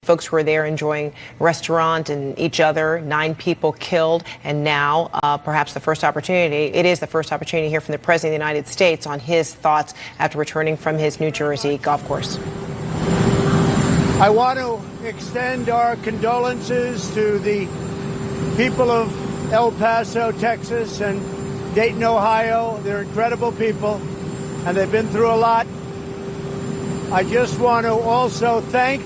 Folks who were there enjoying restaurant and each other, 9 people killed, and now perhaps the first opportunity, it is the first opportunity to hear from the President of the United States on his thoughts after returning from his New Jersey golf course. I want to extend our condolences to the people of El Paso, Texas, and Dayton, Ohio. They're incredible people, and they've been through a lot. I just want to also thank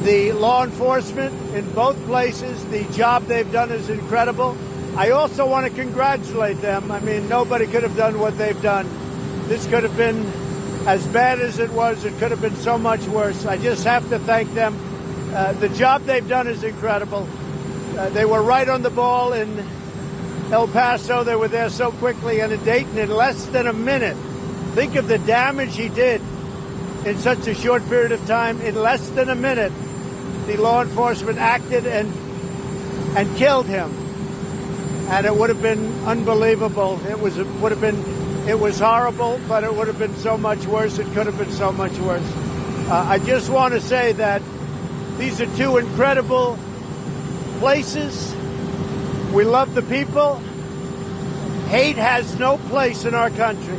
the law enforcement in both places. The job they've done is incredible. I also want to congratulate them. I mean, nobody could have done what they've done. This could have been as bad as it was. It could have been so much worse. I just have to thank them. The job they've done is incredible. They were right on the ball in El Paso. They were there so quickly, and in Dayton in less than a minute. Think of the damage he did in such a short period of time. In less than a minute, the law enforcement acted and killed him, and it would have been unbelievable. It was horrible, but it would have been so much worse. It could have been so much worse. I just want to say that these are 2 incredible places. We love the people. Hate has no place in our country,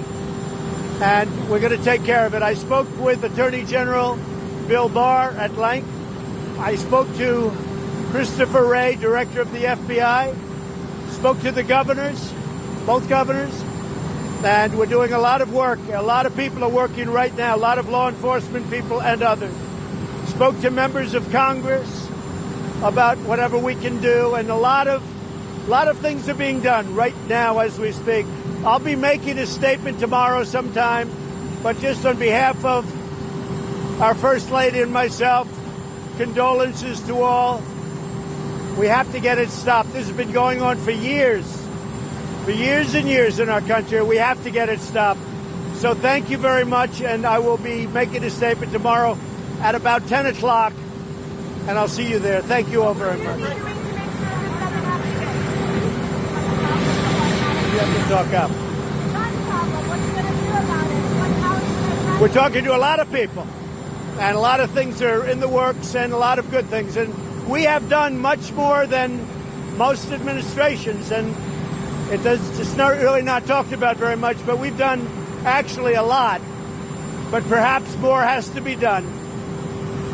and we're going to take care of it. I spoke with Attorney General Bill Barr at length. I spoke to Christopher Wray, director of the FBI, spoke to the governors, both governors, and we're doing a lot of work. A lot of people are working right now, a lot of law enforcement people and others. Spoke to members of Congress about whatever we can do, and a lot of things are being done right now as we speak. I'll be making a statement tomorrow sometime, but just on behalf of our First Lady and myself, condolences to all. We have to get it stopped. This has been going on for years and years in our country. We have to get it stopped. So thank you very much, and I will be making a statement tomorrow at about 10 o'clock, and I'll see you there. Thank you all very much. You have to talk up. We're talking to a lot of people. And a lot of things are in the works, and a lot of good things. And we have done much more than most administrations, and it's not really not talked about very much, but we've done actually a lot. But perhaps more has to be done.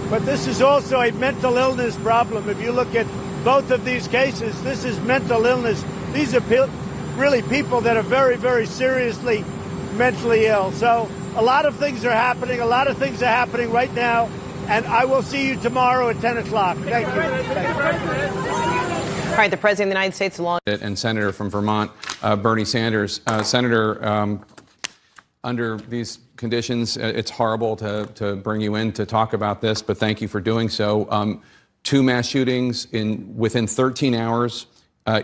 But this is also a mental illness problem. If you look at both of these cases, this is mental illness. These are really people that are very, very seriously mentally ill. So a lot of things are happening. A lot of things are happening right now. And I will see you tomorrow at 10 o'clock. Thank you. All right, the President of the United States, along and Senator from Vermont, Bernie Sanders. Senator, under these conditions, it's horrible to bring you in to talk about this, but thank you for doing so. 2 mass shootings within 13 hours.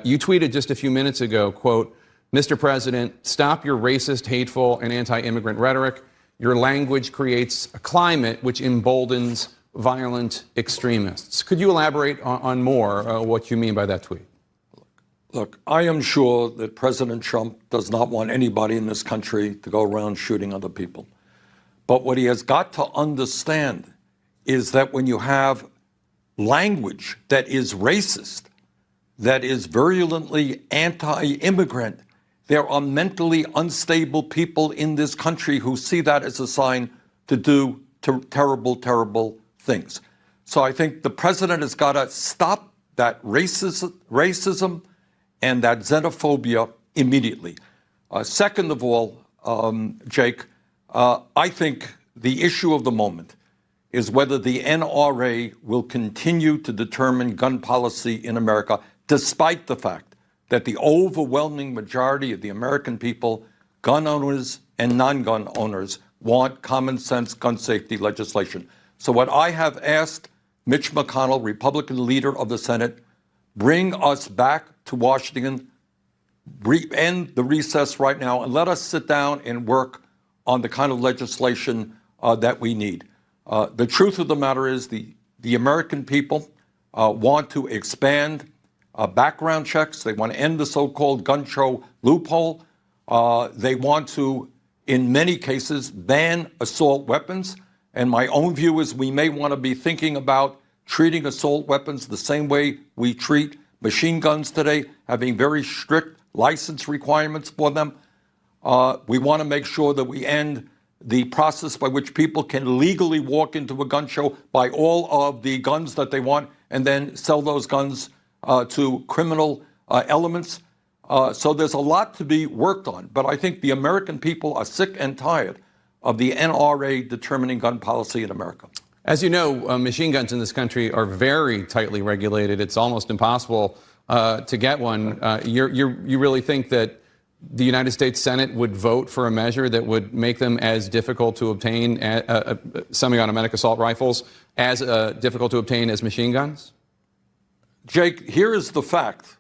You tweeted just a few minutes ago, quote, "Mr. President, stop your racist, hateful, and anti-immigrant rhetoric. Your language creates a climate which emboldens violent extremists." Could you elaborate on more what you mean by that tweet? Look, I am sure that President Trump does not want anybody in this country to go around shooting other people. But what he has got to understand is that when you have language that is racist, that is virulently anti-immigrant, there are mentally unstable people in this country who see that as a sign to do terrible, terrible things. So I think the president has got to stop that racism and that xenophobia immediately. Second of all, Jake, I think the issue of the moment is whether the NRA will continue to determine gun policy in America, despite the fact that the overwhelming majority of the American people, gun owners and non-gun owners, want common sense gun safety legislation. So what I have asked Mitch McConnell, Republican leader of the Senate, bring us back to Washington, end the recess right now, and let us sit down and work on the kind of legislation that we need. The truth of the matter is the American people want to expand background checks. They want to end the so-called gun show loophole. They want to, in many cases, ban assault weapons. And my own view is we may want to be thinking about treating assault weapons the same way we treat machine guns today, having very strict license requirements for them. We want to make sure that we end the process by which people can legally walk into a gun show, buy all of the guns that they want, and then sell those guns to criminal elements. So there's a lot to be worked on. But I think the American people are sick and tired of the NRA determining gun policy in America. As you know, machine guns in this country are very tightly regulated. It's almost impossible to get one. You really think that the United States Senate would vote for a measure that would make them as difficult to obtain, semi-automatic assault rifles, as difficult to obtain as machine guns? Jake, here is the fact.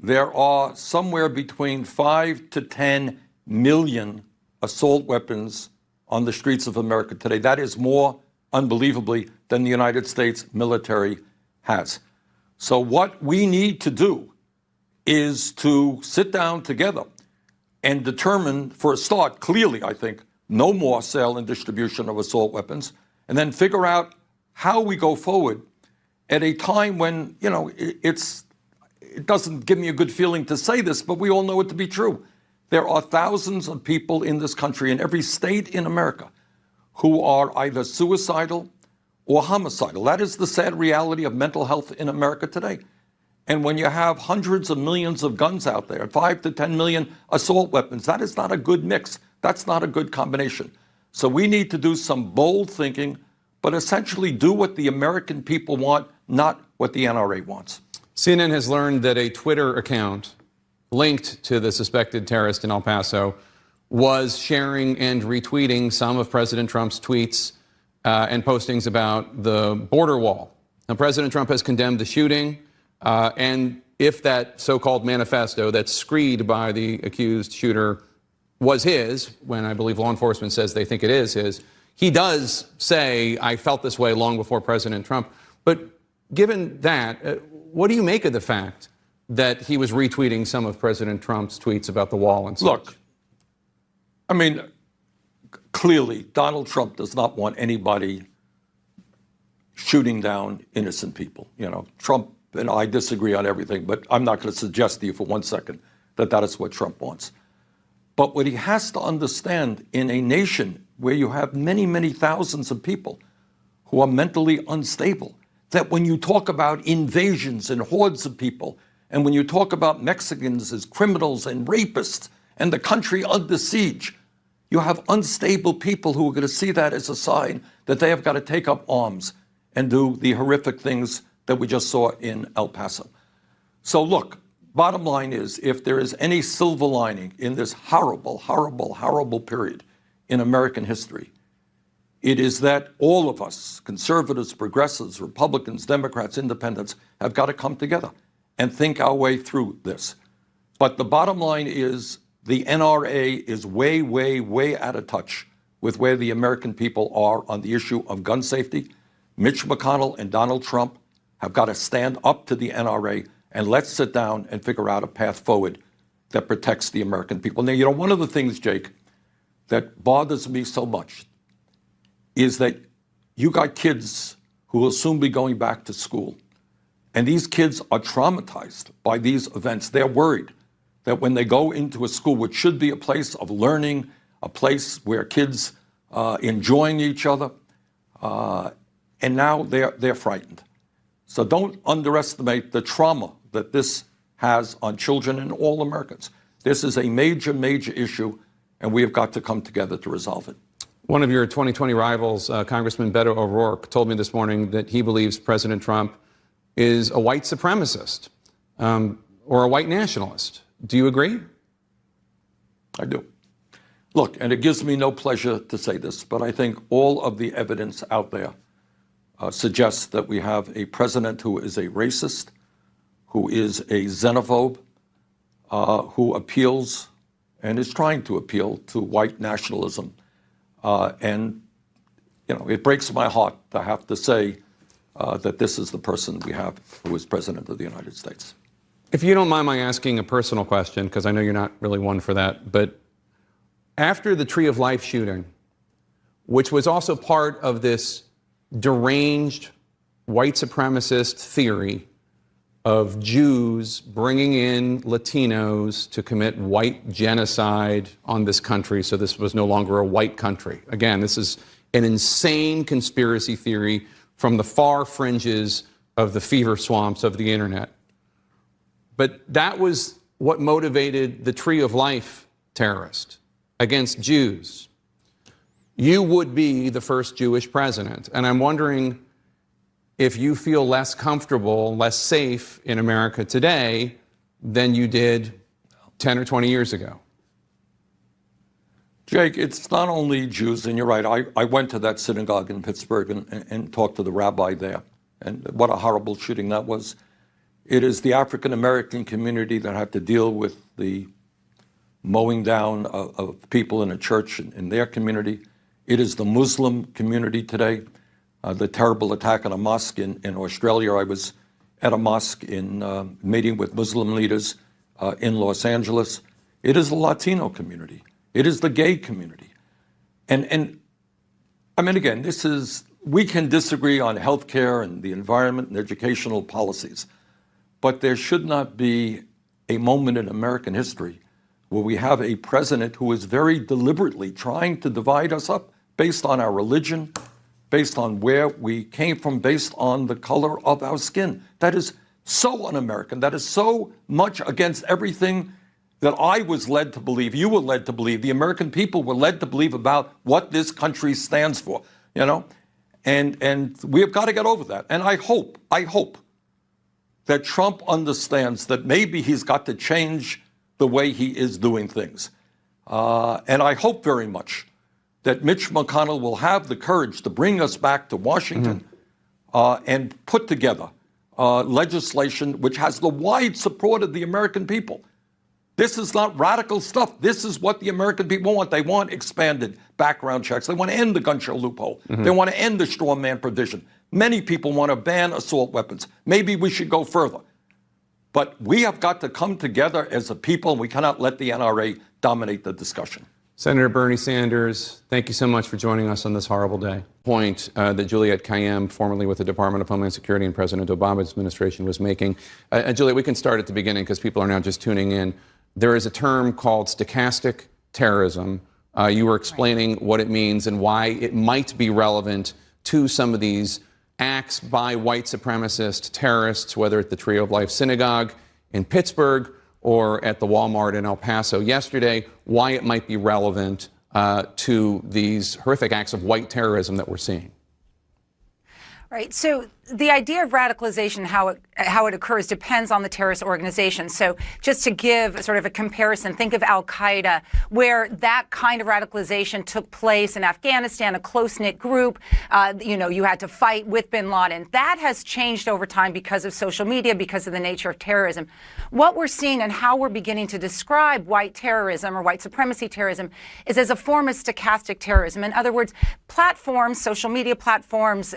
There are somewhere between 5 to 10 million assault weapons on the streets of America today. That is more, unbelievably, than the United States military has. So what we need to do is to sit down together and determine, for a start, clearly, I think, no more sale and distribution of assault weapons, and then figure out how we go forward at a time when, you know, it doesn't give me a good feeling to say this, but we all know it to be true. There are thousands of people in this country, in every state in America, who are either suicidal or homicidal. That is the sad reality of mental health in America today. And when you have hundreds of millions of guns out there, 5 to 10 million assault weapons, that is not a good mix. That's not a good combination. So we need to do some bold thinking, but essentially do what the American people want, not what the NRA wants. CNN has learned that a Twitter account linked to the suspected terrorist in El Paso was sharing and retweeting some of President Trump's tweets and postings about the border wall. Now, President Trump has condemned the shooting, and if that so-called manifesto that's screed by the accused shooter was his, when I believe law enforcement says they think it is his, he does say, I felt this way long before President Trump. But given that, what do you make of the fact that he was retweeting some of President Trump's tweets about the wall and such? Look, I mean, clearly, Donald Trump does not want anybody shooting down innocent people. You know, Trump and I disagree on everything, but I'm not going to suggest to you for 1 second that that is what Trump wants. But what he has to understand in a nation where you have many, many thousands of people who are mentally unstable, that when you talk about invasions and hordes of people, and when you talk about Mexicans as criminals and rapists and the country under siege, you have unstable people who are going to see that as a sign that they have got to take up arms and do the horrific things that we just saw in El Paso. So look, bottom line is, if there is any silver lining in this horrible, horrible, horrible period in American history, it is that all of us, conservatives, progressives, Republicans, Democrats, independents, have got to come together and think our way through this. But the bottom line is the NRA is way, way, way out of touch with where the American people are on the issue of gun safety. Mitch McConnell and Donald Trump have got to stand up to the NRA, and let's sit down and figure out a path forward that protects the American people. Now, you know, one of the things, Jake, that bothers me so much is that you got kids who will soon be going back to school. And these kids are traumatized by these events. They're worried that when they go into a school, which should be a place of learning, a place where kids enjoying each other, and now they're frightened. So don't underestimate the trauma that this has on children and all Americans. This is a major, major issue, and we have got to come together to resolve it. One of your 2020 rivals, Congressman Beto O'Rourke, told me this morning that he believes President Trump is a white supremacist or a white nationalist. Do you agree? I do. Look, and it gives me no pleasure to say this, but I think all of the evidence out there suggests that we have a president who is a racist, who is a xenophobe, who appeals and is trying to appeal to white nationalism. And, you know, it breaks my heart to have to say that this is the person we have who is president of the United States. If you don't mind my asking a personal question, because I know you're not really one for that, but after the Tree of Life shooting, which was also part of this deranged white supremacist theory of Jews bringing in Latinos to commit white genocide on this country, so this was no longer a white country. Again, this is an insane conspiracy theory from the far fringes of the fever swamps of the internet. But that was what motivated the Tree of Life terrorist against Jews. You would be the first Jewish president. And I'm wondering if you feel less comfortable, less safe in America today than you did 10 or 20 years ago. Jake, it's not only Jews, and you're right. I went to that synagogue in Pittsburgh and talked to the rabbi there. And what a horrible shooting that was. It is the African-American community that had to deal with the mowing down of people in a church in their community. It is the Muslim community today. The terrible attack on a mosque in Australia. I was at a mosque in meeting with Muslim leaders in Los Angeles. It is the Latino community. It is the gay community. And I mean, again, we can disagree on healthcare and the environment and educational policies, but there should not be a moment in American history where we have a president who is very deliberately trying to divide us up based on our religion, based on where we came from, based on the color of our skin. That is so un-American. That is so much against everything that I was led to believe, you were led to believe, the American people were led to believe about what this country stands for, you know? And we have got to get over that. And I hope that Trump understands that maybe he's got to change the way he is doing things. And I hope very much that Mitch McConnell will have the courage to bring us back to Washington and put together legislation which has the wide support of the American people. This is not radical stuff. This is what the American people want. They want expanded background checks. They want to end the gun show loophole. They want to end the straw man provision. Many people want to ban assault weapons. Maybe we should go further. But we have got to come together as a people, and we cannot let the NRA dominate the discussion. Senator Bernie Sanders, thank you so much for joining us on this horrible day. Point that Juliette Kayyem, formerly with the Department of Homeland Security and President Obama's administration, was making. Juliette, we can start at the beginning because people are now just tuning in. There is a term called stochastic terrorism. You were explaining what it means and why it might be relevant to some of these acts by white supremacist terrorists, whether at the Tree of Life Synagogue in Pittsburgh or at the Walmart in El Paso yesterday, why it might be relevant to these horrific acts of white terrorism that we're seeing. Right. So the idea of radicalization, how it occurs, depends on the terrorist organization. So just to give sort of a comparison, think of Al-Qaeda, where that kind of radicalization took place in Afghanistan, a close-knit group. You had to fight with bin Laden. That has changed over time because of social media, because of the nature of terrorism. What we're seeing and how we're beginning to describe white terrorism or white supremacy terrorism is as a form of stochastic terrorism. In other words, platforms, social media platforms,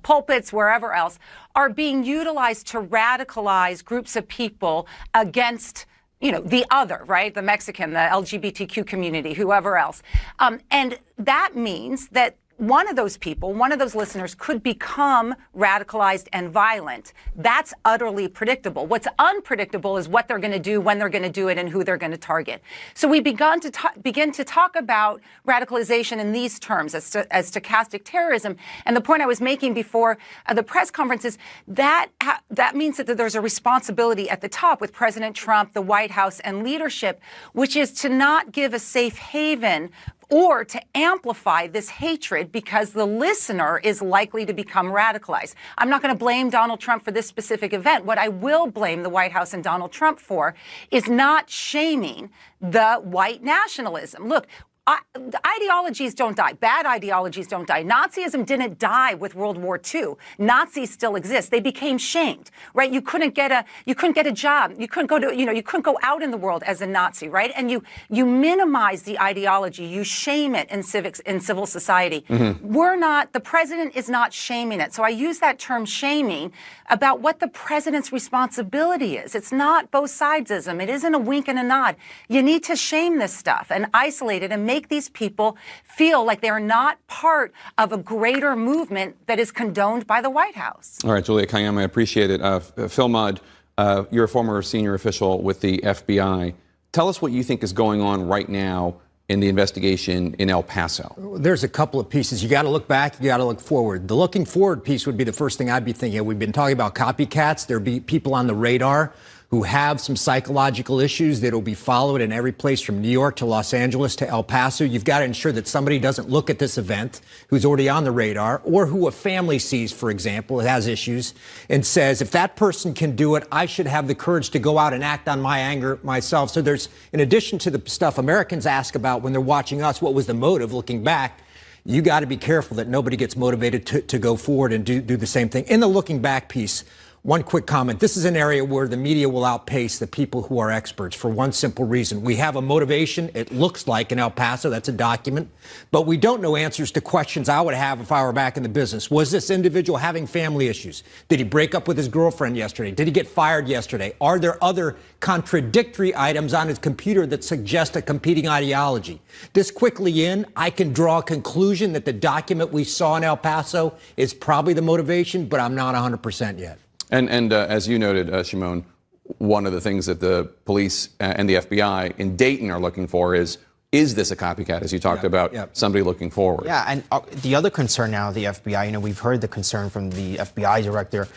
pulpits, wherever else, are being utilized to radicalize groups of people against, the other, right? The Mexican, the LGBTQ community, whoever else. And that means that one of those people, one of those listeners could become radicalized and violent. That's utterly predictable. What's unpredictable is what they're going to do, when they're going to do it, and who they're going to target. So we begin to talk about radicalization in these terms as stochastic terrorism. And the point I was making before the press conference is that means that there's a responsibility at the top with President Trump, the White House, and leadership, which is to not give a safe haven or to amplify this hatred because the listener is likely to become radicalized. I'm not going to blame Donald Trump for this specific event. What I will blame the White House and Donald Trump for is not shaming the white nationalism. Look, ideologies don't die. Bad ideologies don't die. Nazism didn't die with World War II. Nazis still exist. They became shamed, right? You couldn't get a job. You couldn't go out in the world as a Nazi, right? And you minimize the ideology. You shame it in civil society. The president is not shaming it. So I use that term shaming about what the president's responsibility is. It's not both sidesism. It isn't a wink and a nod. You need to shame this stuff and isolate it and make these people feel like they're not part of a greater movement that is condoned by the White House. All right, Julia Kayyem, I appreciate it. Phil Mudd, you're a former senior official with the FBI. Tell us what you think is going on right now in the investigation in El Paso. There's a couple of pieces. You got to look back, you got to look forward. The looking forward piece would be the first thing I'd be thinking of. We've been talking about copycats. There'll be people on the radar who have some psychological issues that will be followed in every place from New York to Los Angeles to El Paso. You've got to ensure that somebody doesn't look at this event who's already on the radar, or who a family sees, for example, that has issues, and says, if that person can do it, I should have the courage to go out and act on my anger myself. So there's, in addition to the stuff Americans ask about when they're watching us, what was the motive looking back, you got to be careful that nobody gets motivated to go forward and do the same thing. In the looking back piece, one quick comment. This is an area where the media will outpace the people who are experts for one simple reason. We have a motivation, it looks like, in El Paso. That's a document. But we don't know answers to questions I would have if I were back in the business. Was this individual having family issues? Did he break up with his girlfriend yesterday? Did he get fired yesterday? Are there other contradictory items on his computer that suggest a competing ideology? This quickly in, I can draw a conclusion that the document we saw in El Paso is probably the motivation, but I'm not 100% yet. And as you noted, Shimon, one of the things that the police and the FBI in Dayton are looking for is this a copycat, as you talked about, somebody looking forward? Yeah, and the other concern now, the FBI, we've heard the concern from the FBI director.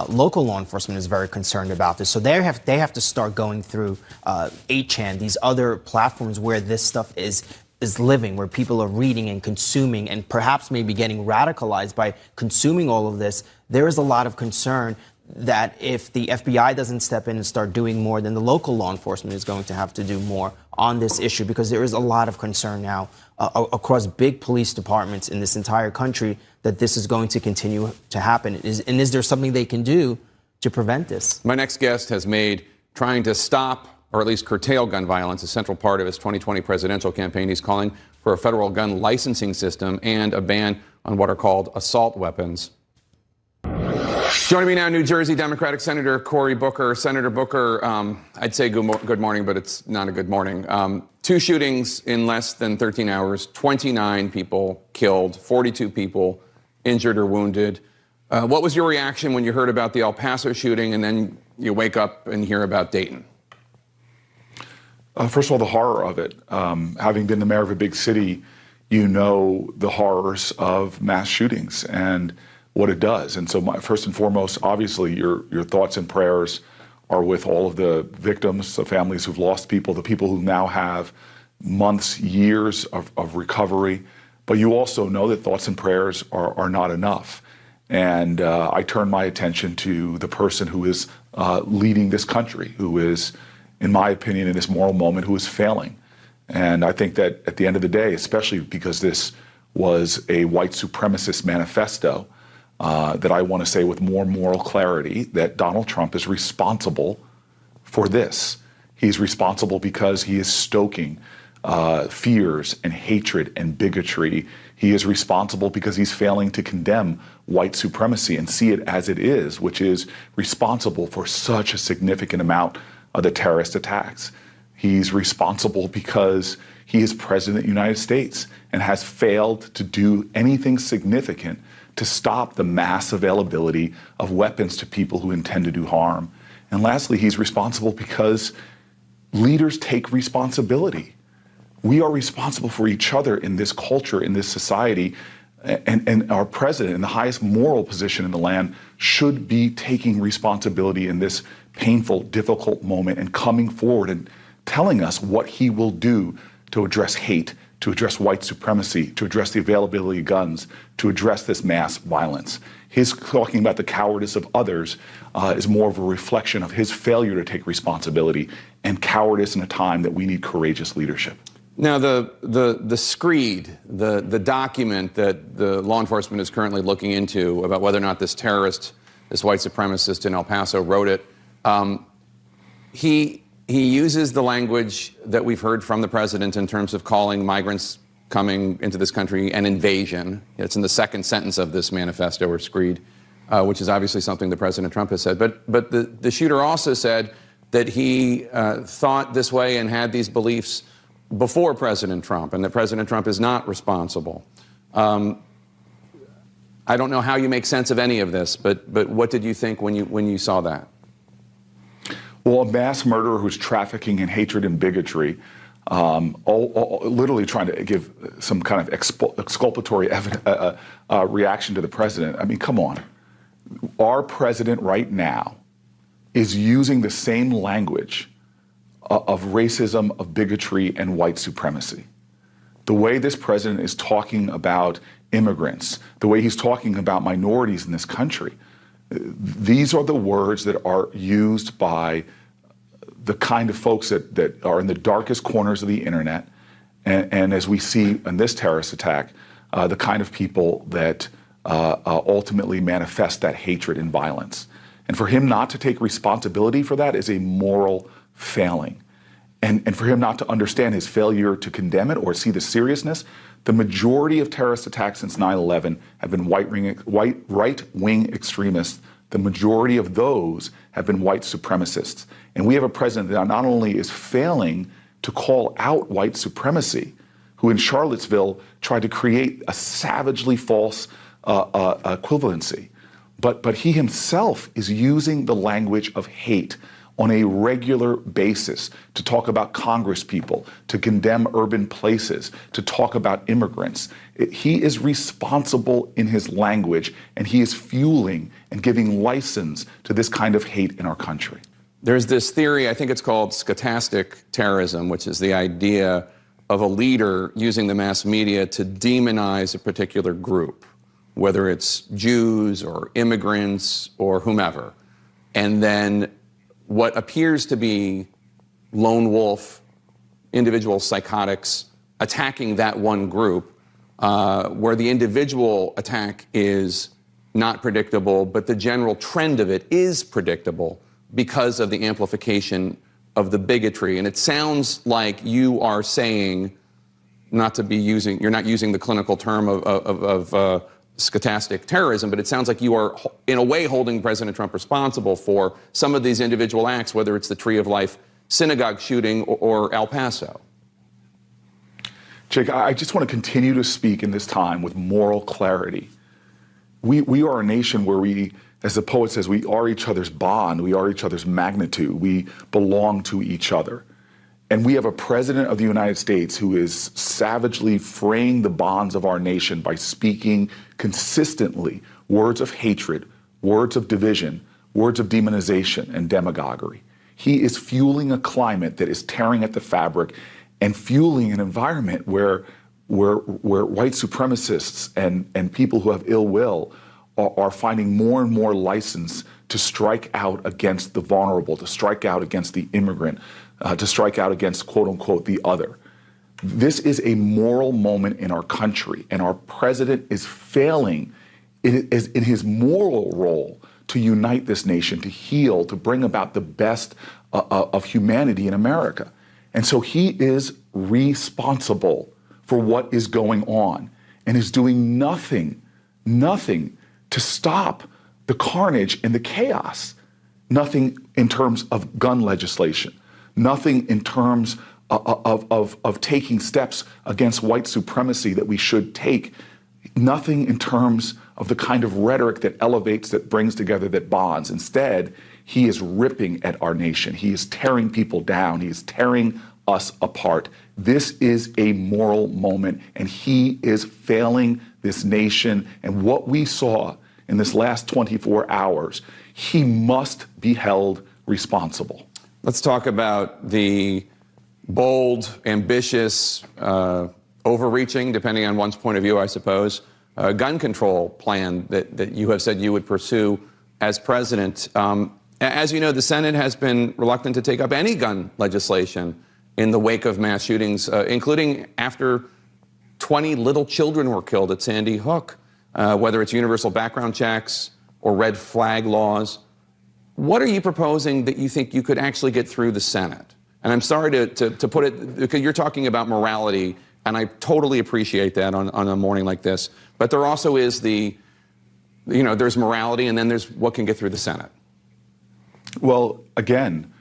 Local law enforcement is very concerned about this. So they have to start going through 8chan, these other platforms where this stuff is living, where people are reading and consuming and perhaps maybe getting radicalized by consuming all of this. There is a lot of concern that if the FBI doesn't step in and start doing more, then the local law enforcement is going to have to do more on this issue, because there is a lot of concern now across big police departments in this entire country that this is going to continue to happen. Is there something they can do to prevent this? My next guest has made trying to stop or at least curtail gun violence a central part of his 2020 presidential campaign. He's calling for a federal gun licensing system and a ban on what are called assault weapons. Joining me now, New Jersey Democratic Senator Cory Booker. Senator Booker, I'd say good morning, but it's not a good morning. 2 shootings in less than 13 hours, 29 people killed, 42 people injured or wounded. What was your reaction when you heard about the El Paso shooting and then you wake up and hear about Dayton? First of all, the horror of it. Having been the mayor of a big city, you know the horrors of mass shootings and what it does. And so first and foremost, obviously, your thoughts and prayers are with all of the victims, the families who've lost people, the people who now have months, years of recovery. But you also know that thoughts and prayers are not enough. And I turn my attention to the person who is leading this country, who is, in my opinion, in this moral moment, who is failing. And I think that at the end of the day, especially because this was a white supremacist manifesto, that I want to say with more moral clarity that Donald Trump is responsible for this. He's responsible because he is stoking fears and hatred and bigotry. He is responsible because he's failing to condemn white supremacy and see it as it is, which is responsible for such a significant amount of the terrorist attacks. He's responsible because he is president of the United States and has failed to do anything significant to stop the mass availability of weapons to people who intend to do harm. And lastly, he's responsible because leaders take responsibility. We are responsible for each other in this culture, in this society, and our president, in the highest moral position in the land, should be taking responsibility in this painful, difficult moment and coming forward and telling us what he will do to address hate, to address white supremacy, to address the availability of guns, to address this mass violence. His talking about the cowardice of others is more of a reflection of his failure to take responsibility and cowardice in a time that we need courageous leadership. Now, the screed, the document that the law enforcement is currently looking into about whether or not this terrorist, this white supremacist in El Paso wrote it, he uses the language that we've heard from the president in terms of calling migrants coming into this country an invasion. It's in the second sentence of this manifesto or screed, which is obviously something that President Trump has said. But the shooter also said that he thought this way and had these beliefs before President Trump, and that President Trump is not responsible. I don't know how you make sense of any of this, but what did you think when you saw that? Well, a mass murderer who's trafficking in hatred and bigotry, literally trying to give some kind of exculpatory reaction to the president. I mean, come on. Our president right now is using the same language of racism, of bigotry, and white supremacy. The way this president is talking about immigrants, the way he's talking about minorities in this country, these are the words that are used by the kind of folks that are in the darkest corners of the internet, and as we see in this terrorist attack, the kind of people that ultimately manifest that hatred and violence. And for him not to take responsibility for that is a moral failing. And for him not to understand his failure to condemn it or see the seriousness, the majority of terrorist attacks since 9/11 have been right-wing extremists. The majority of those have been white supremacists. And we have a president that not only is failing to call out white supremacy, who in Charlottesville tried to create a savagely false equivalency, but he himself is using the language of hate on a regular basis to talk about Congress people, to condemn urban places, to talk about immigrants. He is responsible in his language, and he is fueling and giving license to this kind of hate in our country. There's this theory, I think it's called stochastic terrorism, which is the idea of a leader using the mass media to demonize a particular group, whether it's Jews or immigrants or whomever. And then what appears to be lone wolf, individual psychotics attacking that one group, where the individual attack is not predictable, but the general trend of it is predictable because of the amplification of the bigotry. And it sounds like you are saying, you're not using the clinical term of stochastic terrorism, but it sounds like you are, in a way, holding President Trump responsible for some of these individual acts, whether it's the Tree of Life synagogue shooting or El Paso. Jake, I just want to continue to speak in this time with moral clarity. We are a nation where we, as the poet says, we are each other's bond, we are each other's magnitude, we belong to each other. And we have a president of the United States who is savagely fraying the bonds of our nation by speaking consistently words of hatred, words of division, words of demonization and demagoguery. He is fueling a climate that is tearing at the fabric and fueling an environment where white supremacists and people who have ill will are finding more and more license to strike out against the vulnerable, to strike out against the immigrant, to strike out against, quote unquote, the other. This is a moral moment in our country, and our president is failing in his moral role to unite this nation, to heal, to bring about the best of humanity in America. And so he is responsible for what is going on and is doing nothing to stop the carnage and the chaos. Nothing in terms of gun legislation, nothing in terms of taking steps against white supremacy that we should take, nothing in terms of the kind of rhetoric that elevates, that brings together, that bonds. Instead, he is ripping at our nation. He is tearing people down. He is tearing us apart. This is a moral moment, and he is failing this nation. And what we saw in this last 24 hours, he must be held responsible. Let's talk about the bold, ambitious, overreaching, depending on one's point of view, I suppose, gun control plan that you have said you would pursue as president. As you know, the Senate has been reluctant to take up any gun legislation in the wake of mass shootings, including after 20 little children were killed at Sandy Hook, whether it's universal background checks or red flag laws. What are you proposing that you think you could actually get through the Senate? And I'm sorry to put it, because you're talking about morality, and I totally appreciate that on a morning like this. But there also is there's morality, and then there's what can get through the Senate. Well, again,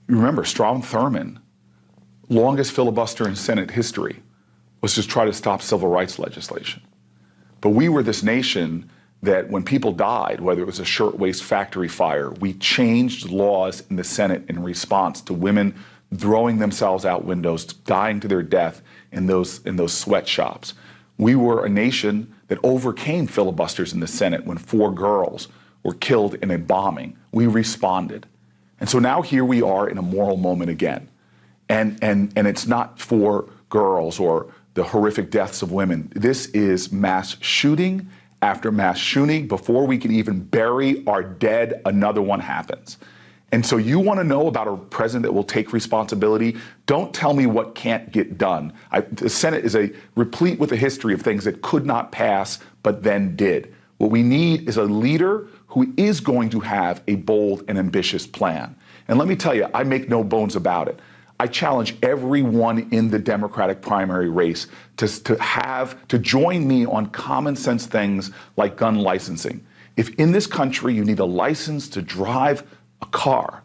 remember, Strom Thurmond longest filibuster in Senate history was to try to stop civil rights legislation. But we were this nation that when people died, whether it was a shirtwaist factory fire, we changed laws in the Senate in response to women throwing themselves out windows, dying to their death in those sweatshops. We were a nation that overcame filibusters in the Senate when 4 girls were killed in a bombing. We responded. And so now here we are in a moral moment again. And it's not for girls or the horrific deaths of women. This is mass shooting after mass shooting. Before we can even bury our dead, another one happens. And so you want to know about a president that will take responsibility? Don't tell me what can't get done. The Senate is replete with a history of things that could not pass, but then did. What we need is a leader who is going to have a bold and ambitious plan. And let me tell you, I make no bones about it. I challenge everyone in the Democratic primary race to join me on common sense things like gun licensing. If in this country you need a license to drive a car,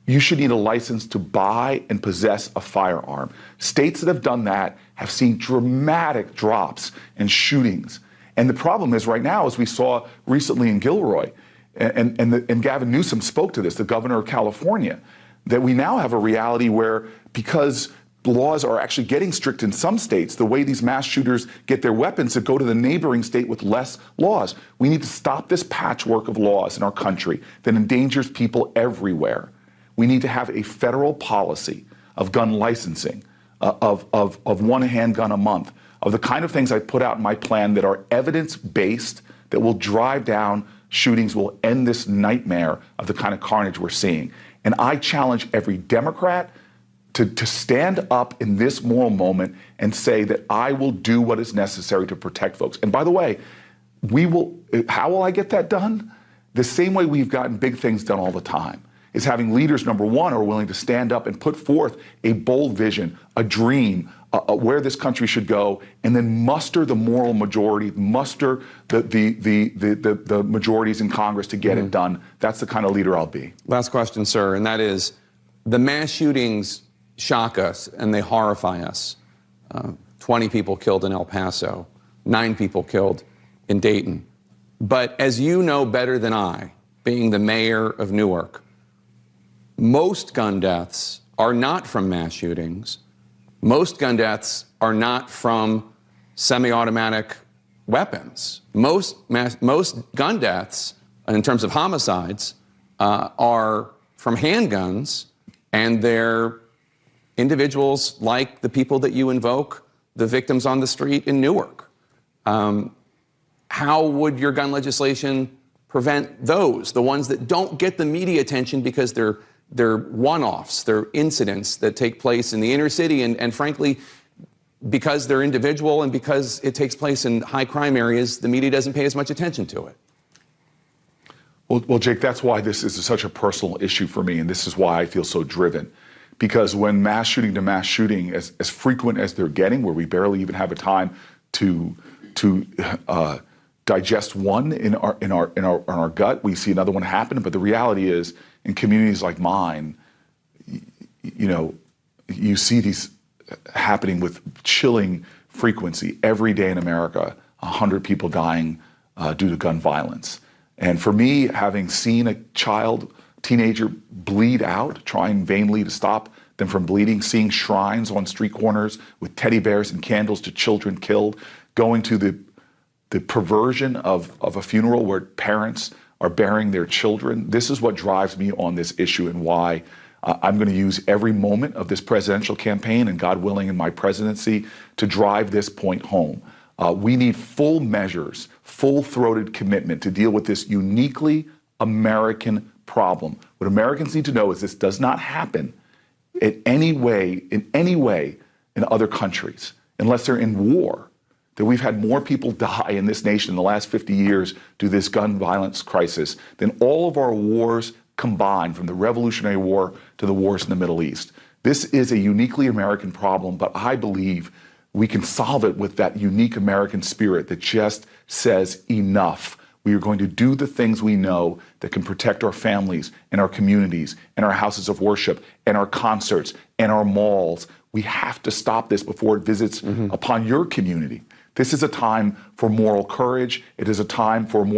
you should need a license to buy and possess a firearm. States that have done that have seen dramatic drops in shootings. And the problem is right now, as we saw recently in Gilroy, and Gavin Newsom spoke to this, the governor of California, that we now have a reality where, because laws are actually getting strict in some states, the way these mass shooters get their weapons to go to the neighboring state with less laws. We need to stop this patchwork of laws in our country that endangers people everywhere. We need to have a federal policy of gun licensing, of 1 handgun a month, of the kind of things I put out in my plan that are evidence-based, that will drive down shootings, will end this nightmare of the kind of carnage we're seeing. And I challenge every Democrat to stand up in this moral moment and say that I will do what is necessary to protect folks. And by the way, how will I get that done? The same way we've gotten big things done all the time is having leaders, number one, are willing to stand up and put forth a bold vision, a dream, where this country should go, and then muster the moral majority, muster the majorities in Congress to get it done. That's the kind of leader I'll be. Last question, sir, and that is, the mass shootings shock us and they horrify us. 20 people killed in El Paso, 9 people killed in Dayton. But as you know better than I, being the mayor of Newark, most gun deaths are not from mass shootings. Most gun deaths are not from semi-automatic weapons. Most gun deaths, in terms of homicides, are from handguns, and they're individuals like the people that you invoke, the victims on the street in Newark. How would your gun legislation prevent those, the ones that don't get the media attention because they're one-offs, they're incidents that take place in the inner city, and frankly, because they're individual and because it takes place in high crime areas, the media doesn't pay as much attention to it? Well, Jake, that's why this is such a personal issue for me, and this is why I feel so driven. Because when mass shooting to mass shooting, as frequent as they're getting, where we barely even have a time to digest one in our gut, we see another one happen. But the reality is, in communities like mine, you see these happening with chilling frequency every day in America. 100 people dying due to gun violence. And for me, having seen a teenager bleed out, trying vainly to stop them from bleeding, seeing shrines on street corners with teddy bears and candles to children killed, going to the perversion of a funeral where parents are burying their children. This is what drives me on this issue, and why I'm going to use every moment of this presidential campaign, and God willing in my presidency, to drive this point home. We need full measures, full-throated commitment to deal with this uniquely American problem. What Americans need to know is this does not happen in any way in other countries, unless they're in war. That we've had more people die in this nation in the last 50 years due to this gun violence crisis than all of our wars combined, from the Revolutionary War to the wars in the Middle East. This is a uniquely American problem, but I believe we can solve it with that unique American spirit that just says enough. We are going to do the things we know that can protect our families and our communities and our houses of worship and our concerts and our malls. We have to stop this before it visits upon your community. This is a time for moral courage. It is a time for more